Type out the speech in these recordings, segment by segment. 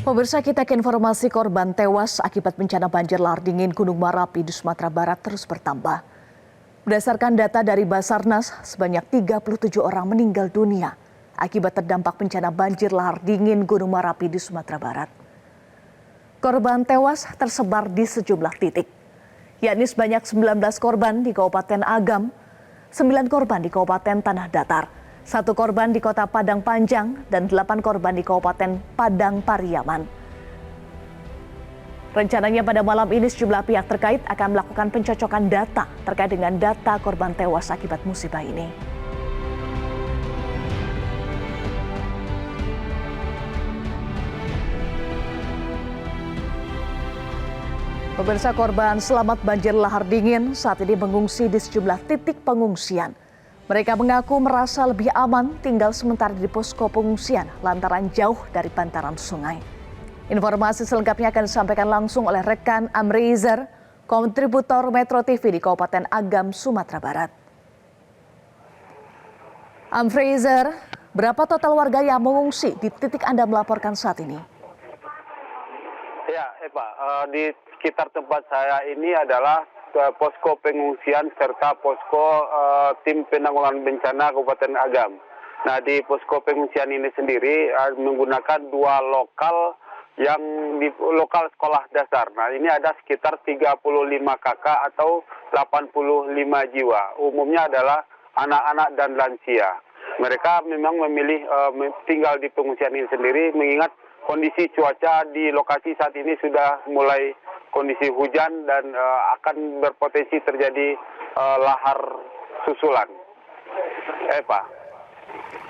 Pemirsa, kita ke informasi korban tewas akibat bencana banjir lahar dingin Gunung Merapi di Sumatera Barat terus bertambah. Berdasarkan data dari Basarnas, sebanyak 37 orang meninggal dunia akibat terdampak bencana banjir lahar dingin Gunung Merapi di Sumatera Barat. Korban tewas tersebar di sejumlah titik, yakni sebanyak 19 korban di Kabupaten Agam, 9 korban di Kabupaten Tanah Datar, 1 korban di Kota Padang Panjang, dan 8 korban di Kabupaten Padang Pariaman. Rencananya pada malam ini sejumlah pihak terkait akan melakukan pencocokan data terkait dengan data korban tewas akibat musibah ini. Pemirsa, korban selamat banjir lahar dingin saat ini mengungsi di sejumlah titik pengungsian. Mereka mengaku merasa lebih aman tinggal sementara di posko pengungsian lantaran jauh dari bantaran sungai. Informasi selengkapnya akan disampaikan langsung oleh rekan Amrizer, kontributor Metro TV di Kabupaten Agam, Sumatera Barat. Amrizer, berapa total warga yang mengungsi di titik Anda melaporkan saat ini? Ya, Eva, di sekitar tempat saya ini adalah posko pengungsian serta posko tim penanggulangan bencana Kabupaten Agam. Nah, di posko pengungsian ini sendiri menggunakan 2 lokal yang di lokal sekolah dasar. Nah, ini ada sekitar 35 kakak atau 85 jiwa. Umumnya adalah anak-anak dan lansia. Mereka memang memilih tinggal di pengungsian ini sendiri mengingat kondisi cuaca di lokasi saat ini sudah mulai kondisi hujan dan akan berpotensi terjadi lahar susulan. Eva.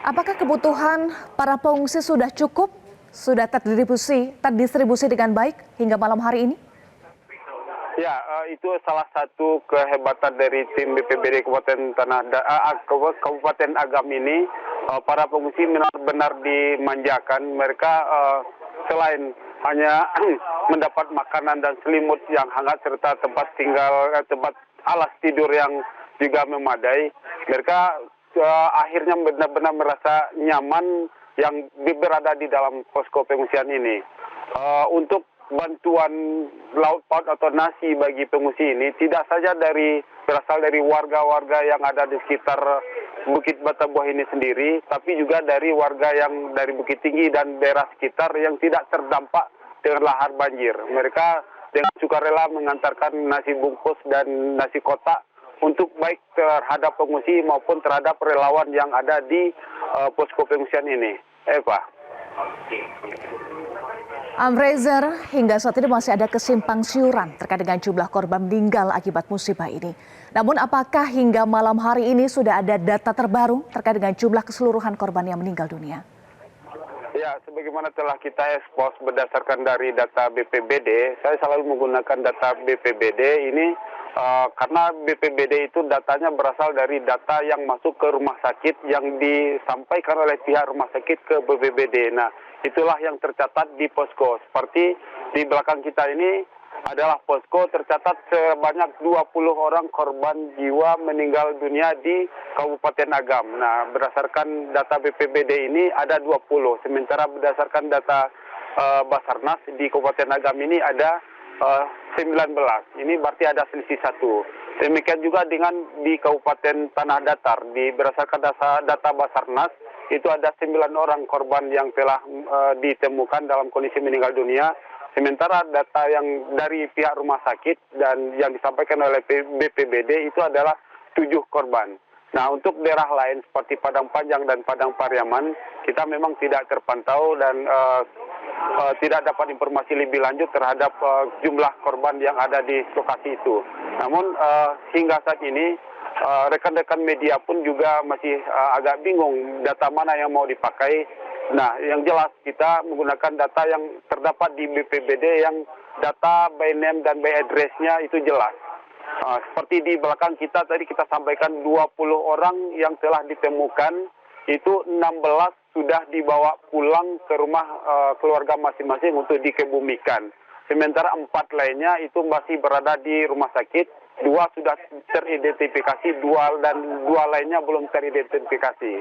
Apakah kebutuhan para pengungsi sudah cukup? Sudah terdistribusi dengan baik hingga malam hari ini? Ya, itu salah satu kehebatan dari tim BPBD Kabupaten Agam ini. Para pengungsi benar-benar dimanjakan. Mereka selain hanya mendapat makanan dan selimut yang hangat serta tempat alas tidur yang juga memadai, mereka akhirnya benar-benar merasa nyaman yang berada di dalam posko pengungsian ini. Untuk bantuan lauk pauk atau nasi bagi pengungsi ini tidak saja berasal dari warga-warga yang ada di sekitar Bukit Batabuah ini sendiri, tapi juga dari warga yang dari Bukit Tinggi dan daerah sekitar yang tidak terdampak dengan lahar banjir. Mereka dengan sukarela mengantarkan nasi bungkus dan nasi kotak untuk baik terhadap pengungsi maupun terhadap relawan yang ada di posko pengungsian ini. Eva. Amrizer, hingga saat ini masih ada kesimpang siuran terkait dengan jumlah korban meninggal akibat musibah ini. Namun apakah hingga malam hari ini sudah ada data terbaru terkait dengan jumlah keseluruhan korban yang meninggal dunia? Ya, sebagaimana telah kita ekspos berdasarkan dari data BPBD, saya selalu menggunakan data BPBD ini karena BPBD itu datanya berasal dari data yang masuk ke rumah sakit yang disampaikan oleh pihak rumah sakit ke BPBD. Nah, itulah yang tercatat di posko. Seperti di belakang kita ini adalah posko tercatat sebanyak 20 orang korban jiwa meninggal dunia di Kabupaten Agam. Nah, berdasarkan data BPBD ini ada 20, sementara berdasarkan data Basarnas di Kabupaten Agam ini ada 19. Ini berarti ada selisih 1. Demikian juga dengan di Kabupaten Tanah Datar, berdasarkan data Basarnas itu ada 9 orang korban yang telah ditemukan dalam kondisi meninggal dunia. Sementara data yang dari pihak rumah sakit dan yang disampaikan oleh BPBD itu adalah 7 korban. Nah, untuk daerah lain seperti Padang Panjang dan Padang Pariaman, kita memang tidak terpantau dan tidak dapat informasi lebih lanjut terhadap jumlah korban yang ada di lokasi itu. Namun hingga saat ini rekan-rekan media pun juga masih agak bingung data mana yang mau dipakai. Nah, yang jelas kita menggunakan data yang terdapat di BPBD yang data by name dan by address-nya itu jelas. Seperti di belakang kita tadi kita sampaikan 20 orang yang telah ditemukan, itu 16 sudah dibawa pulang ke rumah keluarga masing-masing untuk dikebumikan. Sementara 4 lainnya itu masih berada di rumah sakit, 2 sudah teridentifikasi, 2 lainnya belum teridentifikasi.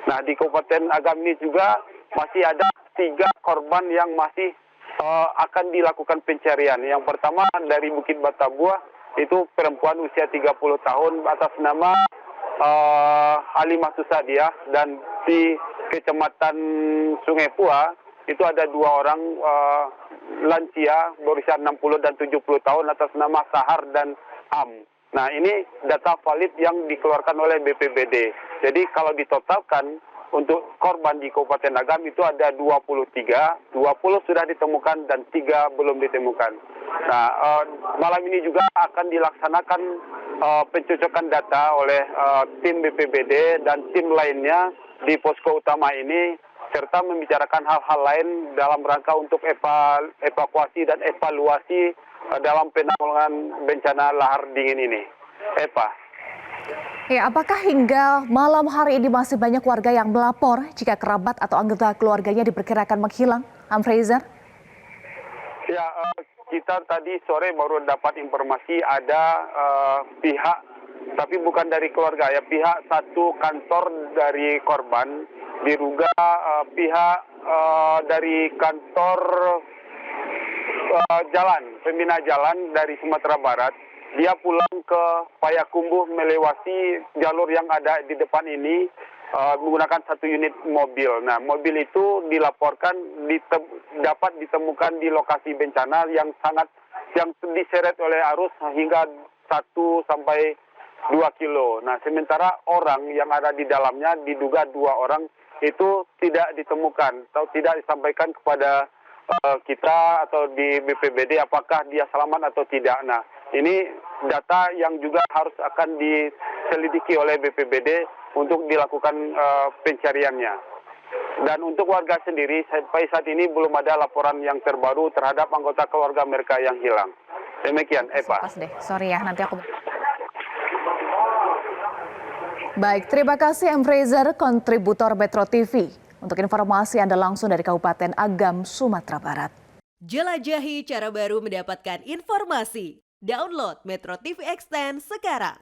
Nah, di Kabupaten Agam ini juga masih ada 3 korban yang masih akan dilakukan pencarian. Yang pertama dari Bukit Batabuah, itu perempuan usia 30 tahun atas nama Halimah Susadiah, dan di Kecamatan Sungai Pua itu ada 2 orang lansia berusia 60 dan 70 tahun atas nama Sahar dan Am. Nah, ini data valid yang dikeluarkan oleh BPBD. Jadi kalau ditotalkan untuk korban di Kabupaten Agam itu ada 23, 20 sudah ditemukan dan 3 belum ditemukan. Nah, malam ini juga akan dilaksanakan pencocokan data oleh tim BPBD dan tim lainnya di posko utama ini, serta membicarakan hal-hal lain dalam rangka untuk evakuasi dan evaluasi dalam penanggulangan bencana lahar dingin ini. Ya, apakah hingga malam hari ini masih banyak warga yang melapor jika kerabat atau anggota keluarganya diperkirakan menghilang? Fraser? Ya, kita tadi sore baru dapat informasi ada pihak, tapi bukan dari keluarga ya, pihak satu kantor dari korban, diduga pihak dari kantor pembina jalan dari Sumatera Barat. Dia pulang ke Payakumbuh melewati jalur yang ada di depan ini menggunakan 1 unit mobil. Nah, mobil itu dilaporkan dapat ditemukan di lokasi bencana yang diseret oleh arus hingga 1 sampai 2 kilo. Nah, sementara orang yang ada di dalamnya diduga 2 orang itu tidak ditemukan atau tidak disampaikan kepada kita atau di BPBD apakah dia selamat atau tidak. Nah, ini data yang juga harus akan diselidiki oleh BPBD untuk dilakukan pencariannya. Dan untuk warga sendiri, sampai saat ini belum ada laporan yang terbaru terhadap anggota keluarga mereka yang hilang. Demikian, Eva. Pas deh, sorry ya, nanti aku... Baik, terima kasih Fraser, kontributor Metro TV. Untuk informasi Anda langsung dari Kabupaten Agam, Sumatera Barat. Jelajahi cara baru mendapatkan informasi. Download Metro TV Extend sekarang.